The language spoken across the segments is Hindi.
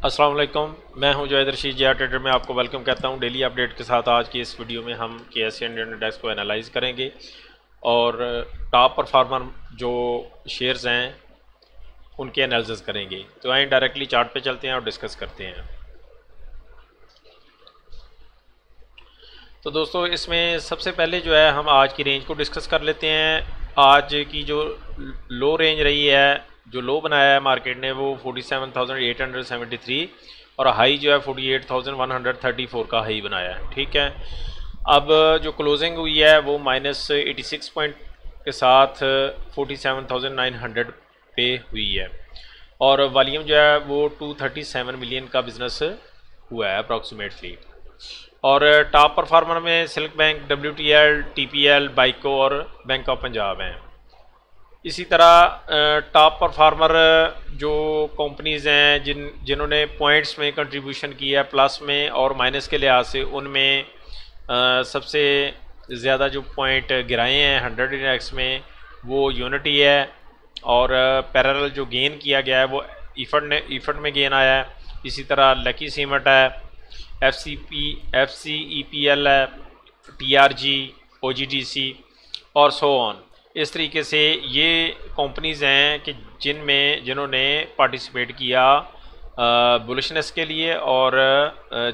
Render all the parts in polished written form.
अस्सलाम वालेकुम, मैं हूं जायद रशीद जिया ट्रेडर में आपको वेलकम कहता हूं। डेली अपडेट के साथ आज की इस वीडियो में हम KSE इंडियन इंडेक्स को एनालाइज करेंगे और टॉप परफॉर्मर जो शेयर्स हैं उनके एनालिसिस करेंगे। तो आइए डायरेक्टली चार्ट पे चलते हैं और डिस्कस करते हैं। तो दोस्तों इसमें सबसे पहले जो है हम आज की रेंज को डिस्कस कर लेते हैं। आज की जो लो रेंज रही है, जो लो बनाया है मार्केट ने, वो 47,873 और हाई जो है 48,134 का हाई बनाया है। ठीक है, अब जो क्लोजिंग हुई है वो -86 पॉइंट के साथ 47,900 पे हुई है और वॉल्यूम जो है वो 237 मिलियन का बिजनेस हुआ है अप्रॉक्सीमेटली। और टॉप परफॉर्मर में सिल्क बैंक, WTL, TPL, बाइको और बैंक ऑफ पंजाब हैं। इसी तरह टॉप परफॉर्मर जो कंपनीज़ हैं जिन्होंने पॉइंट्स में कंट्रीब्यूशन किया है प्लस में और माइनस के लिहाज से, उनमें सबसे ज़्यादा जो पॉइंट गिराए हैं 100 इंडेक्स में वो यूनिटी है और पैरेलल जो गेन किया गया है वो ईफर्ट में गेन आया है। इसी तरह लकी सीमेंट है, FCEPL है, TRG, OGDC और सो ऑन। इस तरीके से ये कंपनीज़ हैं कि जिन्होंने पार्टिसिपेट किया बुलिशनेस के लिए और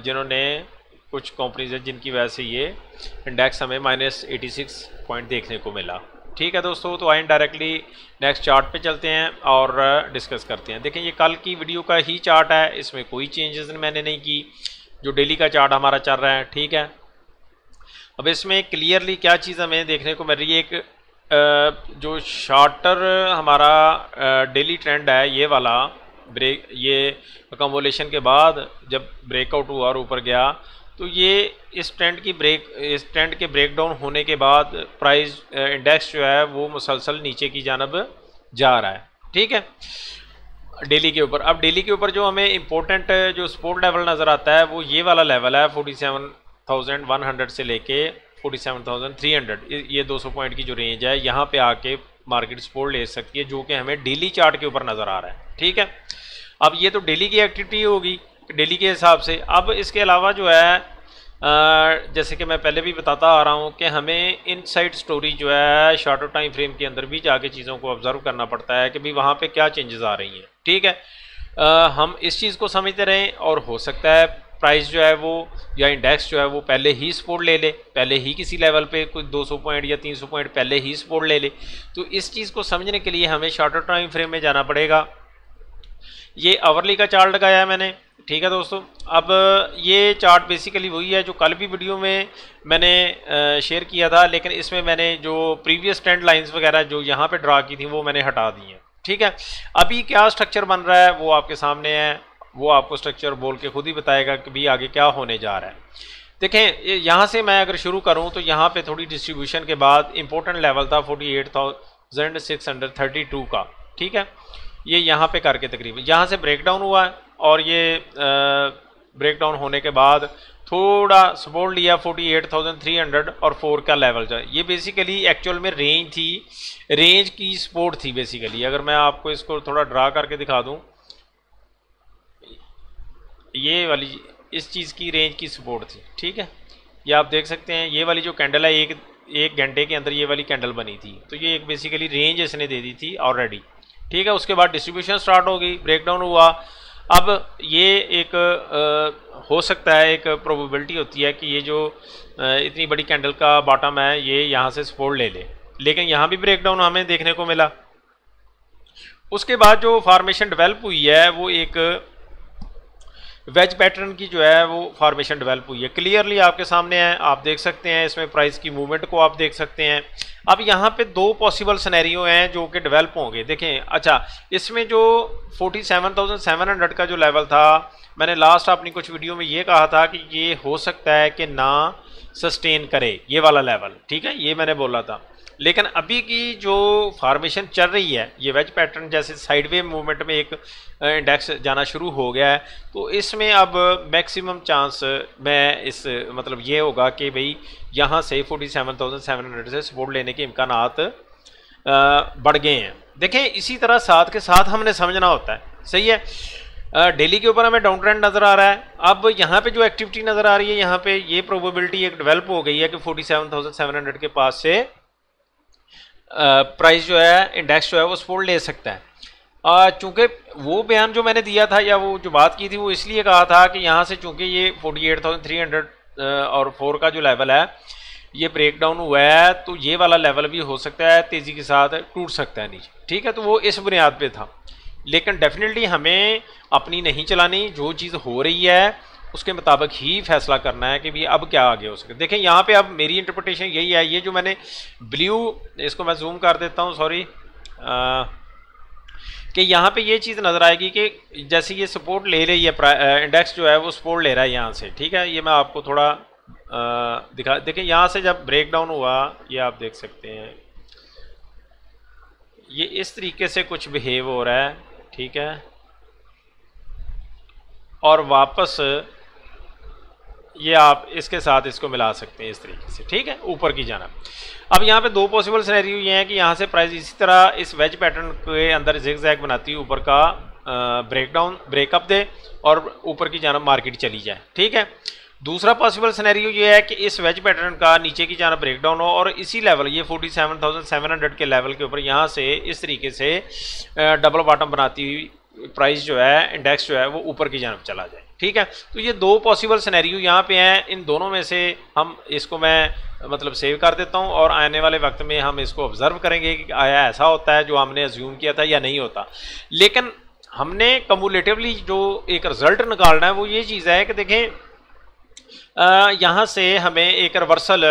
जिन्होंने कुछ कंपनीज़ हैं जिनकी वजह से ये इंडेक्स हमें -86 पॉइंट देखने को मिला। ठीक है दोस्तों, तो आइए डायरेक्टली नेक्स्ट चार्ट पे चलते हैं और डिस्कस करते हैं। देखें, ये कल की वीडियो का ही चार्ट है, इसमें कोई चेंजेस मैंने नहीं की, जो डेली का चार्ट हमारा चल रहा है। ठीक है, अब इसमें क्लियरली क्या चीज़ हमें देखने को मिल रही है, एक जो शार्टर हमारा डेली ट्रेंड है, ये वाला ब्रेक, ये अकोमोलेशन के बाद जब ब्रेकआउट हुआ और ऊपर गया, तो ये इस ट्रेंड के ब्रेकडाउन होने के बाद प्राइस इंडेक्स जो है वो मुसलसल नीचे की जानब जा रहा है। ठीक है, डेली के ऊपर। अब डेली के ऊपर जो हमें इम्पोर्टेंट जो सपोर्ट लेवल नज़र आता है वो ये वाला लेवल है 47,100 से लेके 47,300। ये 200 पॉइंट की जो रेंज है, यहाँ पे आके मार्केट सपोर्ट ले सकती है, जो कि हमें डेली चार्ट के ऊपर नज़र आ रहा है। ठीक है, अब ये तो डेली की एक्टिविटी होगी डेली के हिसाब से। अब इसके अलावा जो है जैसे कि मैं पहले भी बताता आ रहा हूँ कि हमें इनसाइड स्टोरी जो है शॉर्टर टाइम फ्रेम के अंदर भी जाके चीज़ों को ऑब्जर्व करना पड़ता है कि भाई वहाँ पे क्या चेंजेस आ रही हैं। ठीक है, हम इस चीज़ को समझते रहें और हो सकता है प्राइस जो है वो या इंडेक्स जो है वो पहले ही सपोर्ट ले ले, पहले ही किसी लेवल पे कुछ 200 पॉइंट या 300 पॉइंट पहले ही सपोर्ट ले ले। तो इस चीज़ को समझने के लिए हमें शॉर्टर टाइम फ्रेम में जाना पड़ेगा। ये आवरली का चार्ट लगाया है मैंने। ठीक है दोस्तों, अब ये चार्ट बेसिकली वही है जो कल भी वीडियो में मैंने शेयर किया था, लेकिन इसमें मैंने जो प्रीवियस ट्रेंड लाइंस वगैरह जो यहाँ पे ड्रा की थी वो मैंने हटा दी हैं। ठीक है, अभी क्या स्ट्रक्चर बन रहा है वो आपके सामने है, वो आपको स्ट्रक्चर बोल के खुद ही बताएगा कि भाई आगे क्या होने जा रहा है। देखें, यहाँ से मैं अगर शुरू करूँ तो यहाँ पे थोड़ी डिस्ट्रीब्यूशन के बाद इंपॉर्टेंट लेवल था 48,632 का। ठीक है, ये यहाँ पे करके तकरीबन यहाँ से ब्रेकडाउन हुआ है और ये ब्रेकडाउन होने के बाद थोड़ा सपोर्ट लिया 48,300 और 4 का लेवल जो है, ये बेसिकली एक्चुअल में रेंज थी, रेंज की सपोर्ट थी बेसिकली। अगर मैं आपको इसको थोड़ा ड्रा करके दिखा दूं, ये वाली इस चीज़ की रेंज की सपोर्ट थी। ठीक है, ये आप देख सकते हैं, ये वाली जो कैंडल है एक घंटे के अंदर ये वाली कैंडल बनी थी, तो ये एक बेसिकली रेंज इसने दे दी थी ऑलरेडी। ठीक है, उसके बाद डिस्ट्रीब्यूशन स्टार्ट हो गई, ब्रेकडाउन हुआ। अब ये एक हो सकता है, एक प्रोबेबिलिटी होती है कि ये जो इतनी बड़ी कैंडल का बॉटम है ये यहाँ से सपोर्ट ले ले, लेकिन यहाँ भी ब्रेकडाउन हमें देखने को मिला। उसके बाद जो फॉर्मेशन डेवलप हुई है वो एक वेज पैटर्न की जो है वो फॉर्मेशन डेवलप हुई है, क्लियरली आपके सामने है, आप देख सकते हैं। इसमें प्राइस की मूवमेंट को आप देख सकते हैं। अब यहाँ पे दो पॉसिबल सिनेरियो हैं जो कि डेवलप होंगे। देखें, अच्छा, इसमें जो 47,700 का जो लेवल था, मैंने लास्ट अपनी कुछ वीडियो में ये कहा था कि ये हो सकता है कि ना सस्टेन करे ये वाला लेवल। ठीक है, ये मैंने बोला था, लेकिन अभी की जो फॉर्मेशन चल रही है, ये वेज पैटर्न जैसे साइडवे मूवमेंट में एक इंडेक्स जाना शुरू हो गया है, तो इसमें अब मैक्सिमम चांस मैं इस मतलब ये होगा कि भाई यहाँ से 47,700 से सपोर्ट लेने के इम्कानात बढ़ गए हैं। देखें, इसी तरह साथ के साथ हमने समझना होता है, सही है। डेली के ऊपर हमें डाउन ट्रेंड नज़र आ रहा है। अब यहाँ पे जो एक्टिविटी नज़र आ रही है, यहाँ पे ये प्रोबेबिलिटी एक डेवलप हो गई है कि 47,700 के पास से प्राइस जो है, इंडेक्स जो है वो सपोर्ट ले सकता है। चूँकि वो बयान जो मैंने दिया था या वो जो बात की थी वो इसलिए कहा था कि यहाँ से चूँकि ये 48,300 और 4 का जो लेवल है ये ब्रेक डाउन हुआ है, तो ये वाला लेवल भी हो सकता है तेज़ी के साथ टूट सकता है नीचे, ठीक है। तो वो इस बुनियाद पे था, लेकिन डेफिनेटली हमें अपनी नहीं चलानी, जो चीज़ हो रही है उसके मुताबिक ही फैसला करना है कि भी अब क्या आगे हो सके। देखें यहाँ पे अब मेरी इंटरप्रिटेशन यही है, ये जो मैंने ब्लू, इसको मैं जूम कर देता हूँ, सॉरी, कि यहाँ पे ये चीज़ नज़र आएगी कि जैसे ये सपोर्ट ले रही है, इंडेक्स जो है वो सपोर्ट ले रहा है यहाँ से, ठीक है। ये मैं आपको थोड़ा दिखा, देखें यहाँ से जब ब्रेक डाउन हुआ, ये आप देख सकते हैं, ये इस तरीके से कुछ बिहेव हो रहा है, ठीक है, और वापस ये आप इसके साथ इसको मिला सकते हैं इस तरीके से, ठीक है, ऊपर की जाना। अब यहाँ पे दो पॉसिबल सिनेरियो ये हैं कि यहाँ से प्राइस इसी तरह इस वेज पैटर्न के अंदर जिगजैग बनाती हुई ऊपर का ब्रेकअप दे और ऊपर की जाना मार्केट चली जाए, ठीक है। दूसरा पॉसिबल सिनेरियो ये है कि इस वेज पैटर्न का नीचे की जाना ब्रेकडाउन हो और इसी लेवल, ये 47,700 के लेवल के ऊपर यहाँ से इस तरीके से डबल बॉटम बनाती हुई प्राइस जो है, इंडेक्स जो है वो ऊपर की जानब चला जाए, ठीक है। तो ये दो पॉसिबल सिनेरियो यहाँ पे हैं, इन दोनों में से हम इसको मैं मतलब सेव कर देता हूँ और आने वाले वक्त में हम इसको ऑब्जर्व करेंगे कि आया ऐसा होता है जो हमने अज्यूम किया था या नहीं होता। लेकिन हमने कम्युलेटिवली जो एक रिजल्ट निकालना है वो ये चीज़ है कि देखें यहाँ से हमें एक रिवर्सल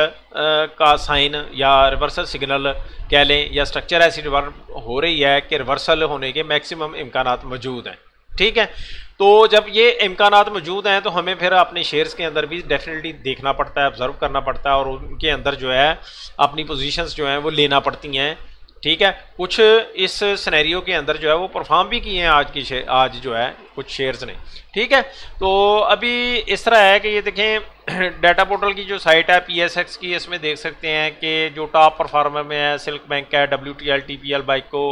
का साइन या रिवर्सल सिग्नल कह लें या स्ट्रक्चर ऐसी डेवलप हो रही है कि रिवर्सल होने के मैक्सिमम इम्कानात मौजूद हैं, ठीक है। तो जब ये इम्कानात मौजूद हैं तो हमें फिर अपने शेयर्स के अंदर भी डेफिनेटली देखना पड़ता है, ऑब्जर्व करना पड़ता है और उनके अंदर जो है अपनी पोजीशंस जो हैं वो लेना पड़ती हैं, ठीक है। कुछ इस सिनेरियो के अंदर जो है वो परफॉर्म भी किए हैं आज जो है कुछ शेयर्स ने, ठीक है। तो अभी इस तरह है कि ये देखें डाटा पोर्टल की जो साइट है PSX की, इसमें देख सकते हैं कि जो टॉप परफॉर्मर में है सिल्क बैंक है, WTL, TPL, बाइको,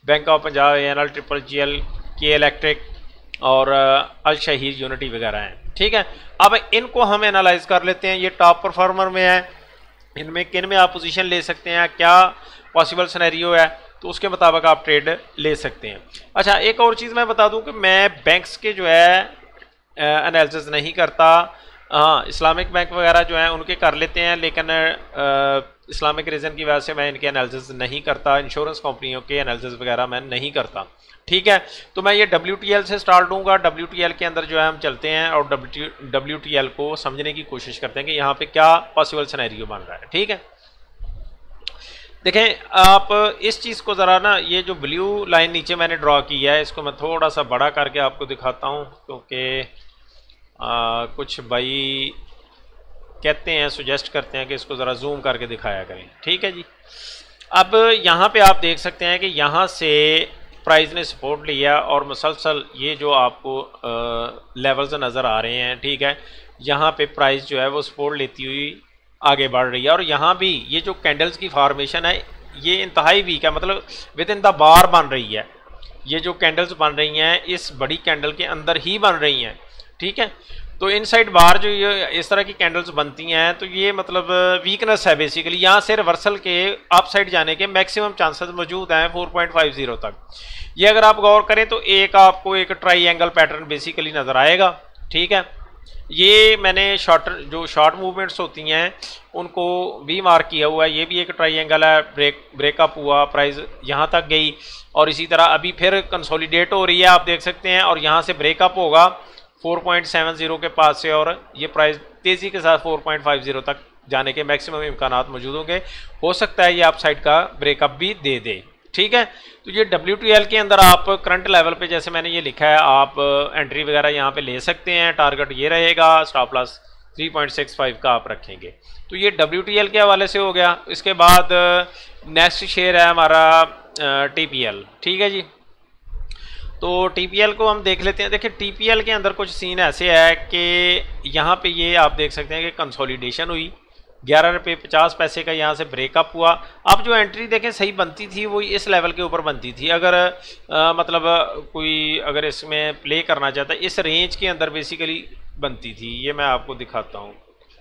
bank of Punjab, ANL, GGL, के इलेक्ट्रिक और अल शहीर यूनिटी वगैरह हैं, ठीक है। अब इनको हम एनालाइज कर लेते हैं, ये टॉप परफॉर्मर में है, इनमें किन में आप पोजीशन ले सकते हैं, क्या पॉसिबल सिनेरियो है, तो उसके मुताबिक आप ट्रेड ले सकते हैं। अच्छा, एक और चीज़ मैं बता दूं कि मैं बैंक्स के जो है एनालिसिस नहीं करता, हाँ इस्लामिक बैंक वगैरह जो हैं उनके कर लेते हैं, लेकिन इस्लामिक रीज़न की वजह से मैं इनके एनालिसिस नहीं करता, इंश्योरेंस कंपनियों के एनालिसिस वगैरह मैं नहीं करता, ठीक है। तो मैं ये WTL से स्टार्ट दूंगा, WTL के अंदर जो है हम चलते हैं और WTL को समझने की कोशिश करते हैं कि यहाँ पे क्या पॉसिबल सिनेरियो बन रहा है, ठीक है। देखें आप इस चीज़ को ज़रा ना, ये जो ब्लू लाइन नीचे मैंने ड्रॉ की है इसको मैं थोड़ा सा बड़ा करके आपको दिखाता हूँ, क्योंकि कुछ भाई कहते हैं, सुजेस्ट करते हैं कि इसको ज़रा जूम करके दिखाया करें, ठीक है जी। अब यहाँ पे आप देख सकते हैं कि यहाँ से प्राइस ने सपोर्ट लिया और मुसलसल ये जो आपको लेवल्स नज़र आ रहे हैं, ठीक है, यहाँ पे प्राइस जो है वो सपोर्ट लेती हुई आगे बढ़ रही है और यहाँ भी ये जो कैंडल्स की फॉर्मेशन है ये इंतहाई वीक है, मतलब विद इन द बार बन रही है। ये जो कैंडल्स बन रही हैं इस बड़ी कैंडल के अंदर ही बन रही हैं, ठीक है। तो इनसाइड बार जो ये इस तरह की कैंडल्स बनती हैं तो ये मतलब वीकनेस है बेसिकली, यहाँ से रिवर्सल के अपसाइड जाने के मैक्सिमम चांसेस मौजूद हैं 4.50 तक। ये अगर आप गौर करें तो आपको एक ट्राइएंगल पैटर्न बेसिकली नज़र आएगा, ठीक है। ये मैंने जो शॉर्ट मूवमेंट्स होती हैं उनको भी मार्क किया हुआ है, ये भी एक ट्राइएंगल है, ब्रेकअप हुआ, प्राइस यहाँ तक गई और इसी तरह अभी फिर कंसोलिडेट हो रही है, आप देख सकते हैं, और यहाँ से ब्रेकअप होगा 4.70 के पास से और ये प्राइस तेज़ी के साथ 4.50 तक जाने के मैक्सिमम इम्कानात मौजूद होंगे। हो सकता है ये अपसाइड का ब्रेकअप भी दे दे, ठीक है। तो ये WTL के अंदर आप करंट लेवल पे जैसे मैंने ये लिखा है आप एंट्री वगैरह यहाँ पे ले सकते हैं, टारगेट ये रहेगा, स्टॉप लॉस 3.65 का आप रखेंगे। तो ये WTL के हवाले से हो गया। इसके बाद नेक्स्ट शेयर है हमारा TPL, ठीक है जी। तो TPL को हम देख लेते हैं। देखिए TPL के अंदर कुछ सीन ऐसे है कि यहाँ पे ये आप देख सकते हैं कि कंसोलिडेशन हुई, 11 रुपये 50 पैसे का यहाँ से ब्रेकअप हुआ। अब जो एंट्री देखें सही बनती थी वो इस लेवल के ऊपर बनती थी। अगर मतलब कोई अगर इसमें प्ले करना चाहता है इस रेंज के अंदर बेसिकली बनती थी। ये मैं आपको दिखाता हूँ,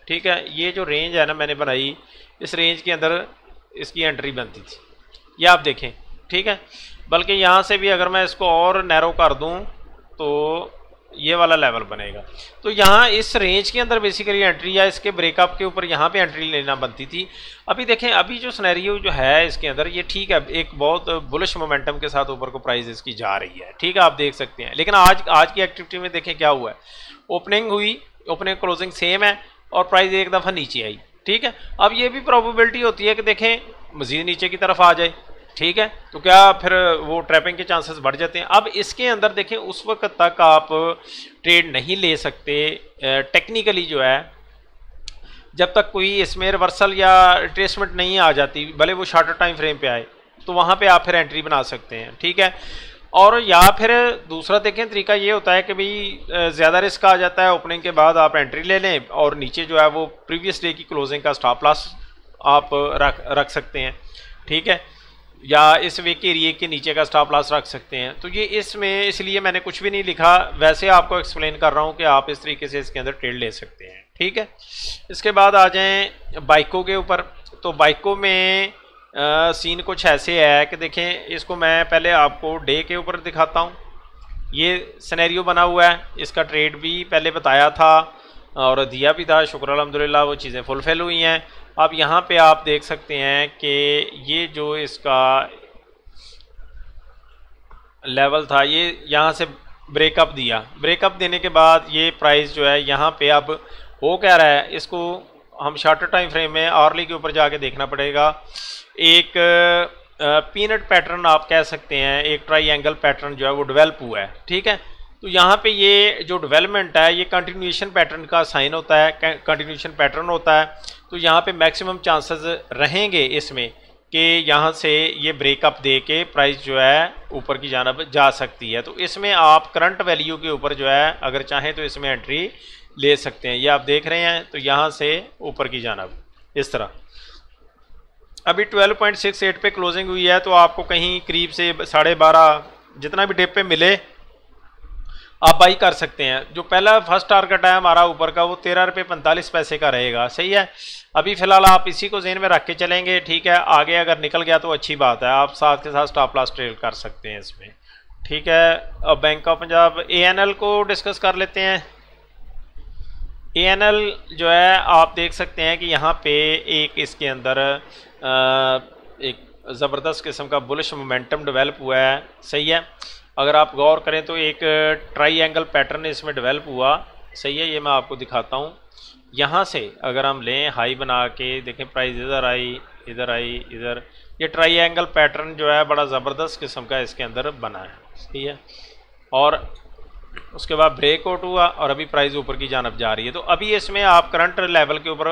ठीक है। ये जो रेंज है ना मैंने बनाई, इस रेंज के अंदर इसकी एंट्री बनती थी, ये आप देखें, ठीक है। बल्कि यहाँ से भी अगर मैं इसको और नैरो कर दूँ तो ये वाला लेवल बनेगा। तो यहाँ इस रेंज के अंदर बेसिकली एंट्री या इसके ब्रेकअप के ऊपर यहाँ पे एंट्री लेना बनती थी। अभी देखें अभी जो सिनेरियो जो है इसके अंदर ये ठीक है, एक बहुत बुलिश मोमेंटम के साथ ऊपर को प्राइस इसकी जा रही है, ठीक है, आप देख सकते हैं। लेकिन आज की एक्टिविटी में देखें क्या हुआ है, ओपनिंग हुई, ओपनिंग क्लोजिंग सेम है और प्राइस एक दफ़ा नीचे आई, ठीक है। अब ये भी प्रोबेबिलिटी होती है कि देखें मज़ीद नीचे की तरफ आ जाए, ठीक है, तो क्या फिर वो ट्रैपिंग के चांसेस बढ़ जाते हैं। अब इसके अंदर देखें उस वक्त तक आप ट्रेड नहीं ले सकते टेक्निकली जो है, जब तक कोई इसमें रिवर्सल या रिट्रेसमेंट नहीं आ जाती, भले वो शॉर्टर टाइम फ्रेम पे आए, तो वहाँ पे आप फिर एंट्री बना सकते हैं, ठीक है। और या फिर दूसरा देखें तरीका ये होता है कि भाई ज़्यादा रिस्क आ जाता है, ओपनिंग के बाद आप एंट्री ले लें और नीचे जो है वो प्रीवियस डे की क्लोजिंग का स्टॉप लॉस आप रख सकते हैं, ठीक है, या इस वीक के एरिया के नीचे का स्टॉप लॉस रख सकते हैं। तो ये इसमें इसलिए मैंने कुछ भी नहीं लिखा, वैसे आपको एक्सप्लेन कर रहा हूँ कि आप इस तरीके से इसके अंदर ट्रेड ले सकते हैं, ठीक है। इसके बाद आ जाएं बाइको के ऊपर। तो बाइको में सीन कुछ ऐसे है कि देखें, इसको मैं पहले आपको डे के ऊपर दिखाता हूँ। ये सिनेरियो बना हुआ है, इसका ट्रेड भी पहले बताया था और दिया भी था, शुक्र अल्हम्दुलिल्लाह वो चीज़ें फुलफिल हुई हैं। अब यहाँ पे आप देख सकते हैं कि ये जो इसका लेवल था ये यहाँ से ब्रेकअप दिया, ब्रेकअप देने के बाद ये प्राइस जो है यहाँ पे अब हो क्या रहा है, इसको हम शॉर्टर टाइम फ्रेम में आवर्ली के ऊपर जाके देखना पड़ेगा। एक पीनट पैटर्न आप कह सकते हैं, एक ट्राइएंगल पैटर्न जो है वो डेवलप हुआ है, ठीक है। तो यहाँ पे ये जो डेवलपमेंट है ये कंटिन्यूएशन पैटर्न का साइन होता है, कंटिन्यूएशन पैटर्न होता है। तो यहाँ पे मैक्सिमम चांसेस रहेंगे इसमें कि यहाँ से ये ब्रेकअप दे के प्राइस जो है ऊपर की जानिब जा सकती है। तो इसमें आप करंट वैल्यू के ऊपर जो है अगर चाहें तो इसमें एंट्री ले सकते हैं। ये आप देख रहे हैं, तो यहाँ से ऊपर की जानिब इस तरह अभी 12.68 पे क्लोजिंग हुई है, तो आपको कहीं करीब से 12.5 जितना भी डिप पे मिले आप बाई कर सकते हैं। जो पहला फर्स्ट टारगेट है हमारा ऊपर का वो 13 रुपये 45 पैसे का रहेगा, सही है। अभी फ़िलहाल आप इसी को ज़हन में रख के चलेंगे, ठीक है। आगे अगर निकल गया तो अच्छी बात है, आप साथ के साथ स्टॉप लॉस ट्रेड कर सकते हैं इसमें, ठीक है। अब बैंक ऑफ पंजाब ANL को डिस्कस कर लेते हैं। ANL जो है आप देख सकते हैं कि यहाँ पे एक इसके अंदर एक ज़बरदस्त किस्म का बुलिश मोमेंटम डेवलप हुआ है, सही है। अगर आप गौर करें तो एक ट्राइएंगल पैटर्न इसमें डेवलप हुआ, सही है। ये मैं आपको दिखाता हूँ। यहाँ से अगर हम लें हाई बना के देखें, प्राइस इधर आई, इधर आई, इधर, ये ट्राइएंगल पैटर्न जो है बड़ा ज़बरदस्त किस्म का इसके अंदर बना है, सही है। और उसके बाद ब्रेकआउट हुआ और अभी प्राइस ऊपर की जानब जा रही है। तो अभी इसमें आप करंट लेवल के ऊपर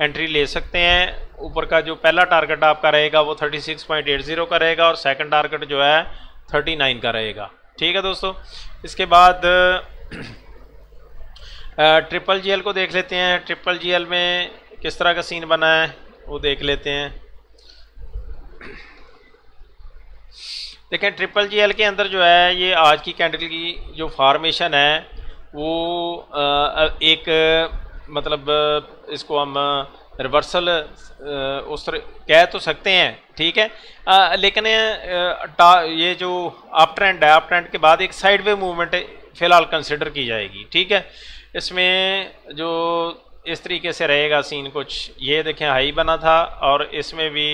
एंट्री ले सकते हैं। ऊपर का जो पहला टारगेट आपका रहेगा वो 36.80 का रहेगा और सेकंड टारगेट जो है 39 का रहेगा, ठीक है दोस्तों। इसके बाद ट्रिपल जीएल को देख लेते हैं। ट्रिपल जीएल में किस तरह का सीन बना है वो देख लेते हैं। देखें ट्रिपल जीएल के अंदर जो है ये आज की कैंडल की जो फॉर्मेशन है वो एक मतलब इसको हम रिवर्सल उस तरह कह तो सकते हैं, ठीक है। लेकिन ये जो अप ट्रेंड है, अप ट्रेंड के बाद एक साइडवे मूवमेंट फ़िलहाल कंसिडर की जाएगी, ठीक है। इसमें जो इस तरीके से रहेगा सीन कुछ, ये देखें हाई बना था और इसमें भी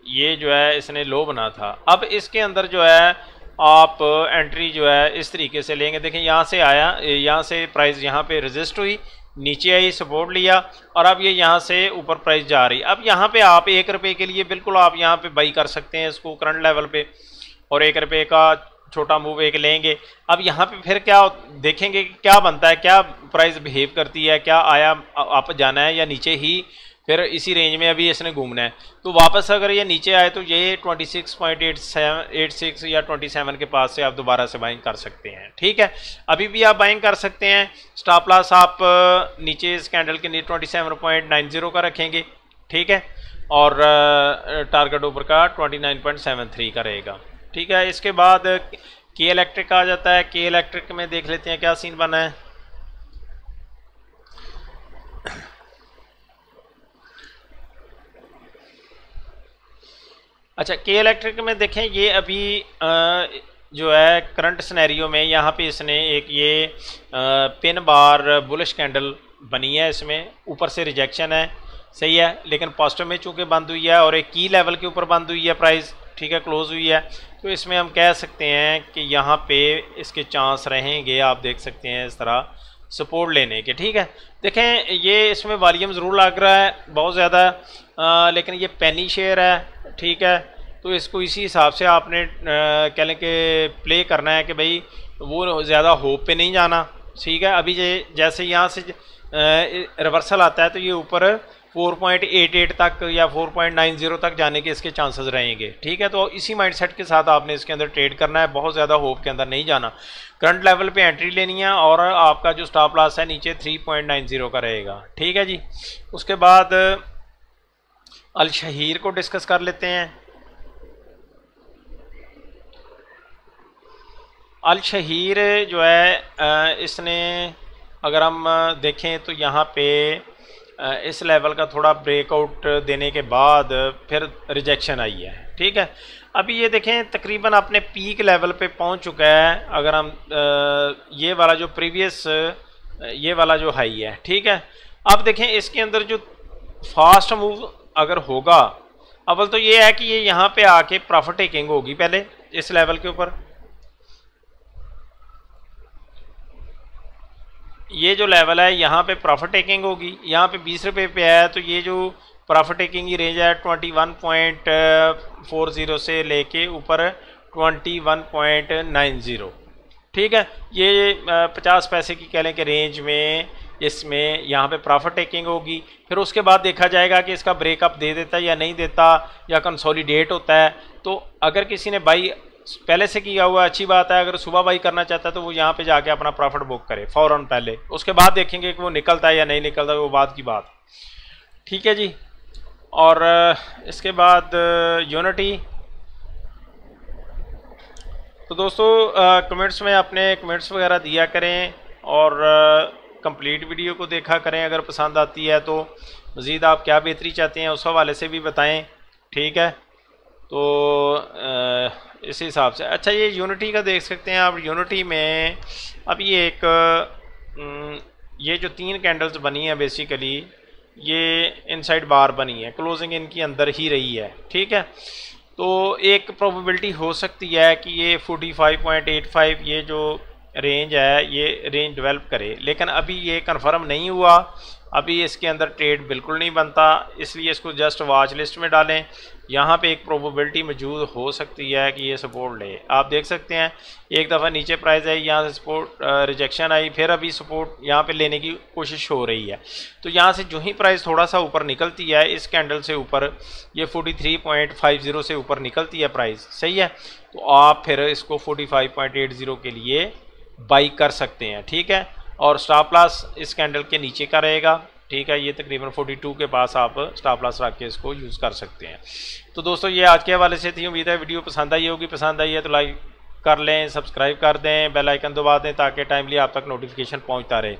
ये जो है इसने लो बना था। अब इसके अंदर जो है आप एंट्री जो है इस तरीके से लेंगे। देखें यहाँ से आया, यहाँ से प्राइस यहाँ पे रेजिस्ट हुई, नीचे आई, सपोर्ट लिया और अब ये यहाँ से ऊपर प्राइस जा रही। अब यहाँ पे आप 1 रुपये के लिए बिल्कुल आप यहाँ पे बाई कर सकते हैं इसको करंट लेवल पे, और 1 रुपये का छोटा मूव एक लेंगे। अब यहाँ पे फिर क्या देखेंगे कि क्या बनता है, क्या प्राइस बिहेव करती है, क्या आया आप जाना है या नीचे ही फिर इसी रेंज में अभी इसने घूमना है। तो वापस अगर ये नीचे आए तो ये 26.86 या 27 के पास से आप दोबारा से बाइंग कर सकते हैं। ठीक है, अभी भी आप बाइंग कर सकते हैं। स्टॉप लॉस आप नीचे इस कैंडल के नीचे 27.90 का रखेंगे। ठीक है, और टारगेट ऊपर का 29.73 का रहेगा। ठीक है, इसके बाद के इलेक्ट्रिक आ जाता है। के इलेक्ट्रिक में देख लेते हैं क्या सीन बना है। अच्छा, के इलेक्ट्रिक में देखें, ये अभी जो है करंट सिनेरियो में यहाँ पे इसने एक ये पिन बार बुलिश कैंडल बनी है, इसमें ऊपर से रिजेक्शन है, सही है, लेकिन पॉजिटिव में चूँकि बंद हुई है और एक की लेवल के ऊपर बंद हुई है प्राइस। ठीक है, क्लोज हुई है, तो इसमें हम कह सकते हैं कि यहाँ पे इसके चांस रहेंगे, आप देख सकते हैं इस तरह सपोर्ट लेने के। ठीक है, देखें ये इसमें वॉल्यूम ज़रूर लग रहा है बहुत ज़्यादा, लेकिन ये पेनी शेयर है। ठीक है, तो इसको इसी हिसाब से आपने कह लें कि प्ले करना है कि भाई वो ज़्यादा होप पे नहीं जाना। ठीक है, अभी जैसे यहाँ से रिवर्सल आता है तो ये ऊपर 4.88 तक या 4.90 तक जाने के इसके चांसेस रहेंगे। ठीक है, तो इसी माइंडसेट के साथ आपने इसके अंदर ट्रेड करना है, बहुत ज़्यादा होप के अंदर नहीं जाना। करंट लेवल पे एंट्री लेनी है और आपका जो स्टॉप लॉस है नीचे 3.90 का रहेगा। ठीक है जी, उसके बाद अल शहीर को डिस्कस कर लेते हैं। अल शहीर जो है इसने अगर हम देखें तो यहाँ पे इस लेवल का थोड़ा ब्रेकआउट देने के बाद फिर रिजेक्शन आई है। ठीक है, अभी ये देखें तकरीबन अपने पीक लेवल पे पहुंच चुका है। अगर हम ये वाला जो प्रीवियस ये वाला जो हाई है, ठीक है, अब देखें इसके अंदर जो फास्ट मूव अगर होगा, अव्वल तो ये है कि ये यहाँ पे आके प्रॉफिट टेकिंग होगी पहले इस लेवल के ऊपर। ये जो लेवल है यहाँ पे प्रॉफिट टेकिंग होगी, यहाँ पे 20 रुपये पे है, तो ये जो प्रॉफिट टेकिंग की रेंज है 21.40 से लेके ऊपर 21.90। ठीक है, ये 50 पैसे की कह लें कि रेंज में इसमें यहाँ पे प्रॉफिट टेकिंग होगी। फिर उसके बाद देखा जाएगा कि इसका ब्रेकअप दे देता है या नहीं देता, या कंसोलिडेट होता है। तो अगर किसी ने बाई पहले से किया हुआ अच्छी बात है, अगर सुबह बाई करना चाहता है तो वो यहाँ पे जाके अपना प्रॉफिट बुक करे फ़ौरन पहले, उसके बाद देखेंगे कि वो निकलता है या नहीं निकलता, वो बात की बात। ठीक है जी, और इसके बाद यूनिटी। तो दोस्तों कमेंट्स में अपने कमेंट्स वगैरह दिया करें और कंप्लीट वीडियो को देखा करें। अगर पसंद आती है तो मज़ीद आप क्या बेहतरी चाहते हैं उस हवाले से भी बताएं। ठीक है, तो इस हिसाब से अच्छा ये यूनिटी का देख सकते हैं आप। यूनिटी में अब ये एक ये जो 3 कैंडल्स बनी हैं बेसिकली ये इनसाइड बार बनी है, क्लोजिंग इनकी अंदर ही रही है। ठीक है, तो एक प्रोबेबिलिटी हो सकती है कि ये 45.85 ये जो रेंज है ये रेंज डेवलप करे, लेकिन अभी ये कंफर्म नहीं हुआ, अभी इसके अंदर ट्रेड बिल्कुल नहीं बनता, इसलिए इसको जस्ट वॉच लिस्ट में डालें। यहाँ पे एक प्रोबेबिलिटी मौजूद हो सकती है कि ये सपोर्ट ले। आप देख सकते हैं एक दफ़ा नीचे प्राइस है, यहाँ से सपोर्ट रिजेक्शन आई, फिर अभी सपोर्ट यहाँ पे लेने की कोशिश हो रही है। तो यहाँ से जो ही प्राइस थोड़ा सा ऊपर निकलती है इस कैंडल से ऊपर, ये 43.50 से ऊपर निकलती है प्राइस, सही है, तो आप फिर इसको 45.80 के लिए बाई कर सकते हैं। ठीक है, और स्टॉप लॉस इस कैंडल के नीचे का रहेगा। ठीक है, ये तकरीबन 42 के पास आप स्टॉप लॉस रख के इसको यूज़ कर सकते हैं। तो दोस्तों ये आज के हवाले से थी, उम्मीद है वीडियो पसंद आई होगी। पसंद आई है तो लाइक कर लें, सब्सक्राइब कर दें, बेल आइकन दबा दें ताकि टाइमली आप तक नोटिफिकेशन पहुंचता रहे।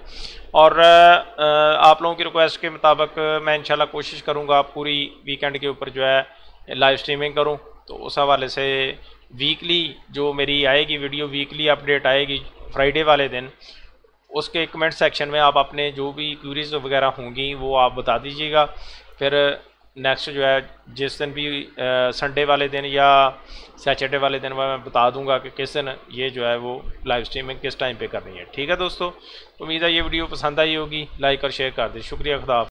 और आप लोगों की रिक्वेस्ट के मुताबिक मैं इंशाल्लाह कोशिश करूँगा पूरी वीकेंड के ऊपर जो है लाइव स्ट्रीमिंग करूँ। तो उस हवाले से वीकली जो मेरी आएगी वीडियो, वीकली अपडेट आएगी फ्राइडे वाले दिन, उसके कमेंट सेक्शन में आप अपने जो भी क्यूरीज वगैरह होंगी वो आप बता दीजिएगा। फिर नेक्स्ट जो है जिस दिन भी संडे वाले दिन या सैटरडे वाले दिन मैं बता दूंगा कि किस दिन ये जो है वो लाइव स्ट्रीमिंग किस टाइम पे करनी है। ठीक है दोस्तों, उम्मीद है ये वीडियो पसंद आई होगी, लाइक और शेयर कर दें। शुक्रिया, खुदा।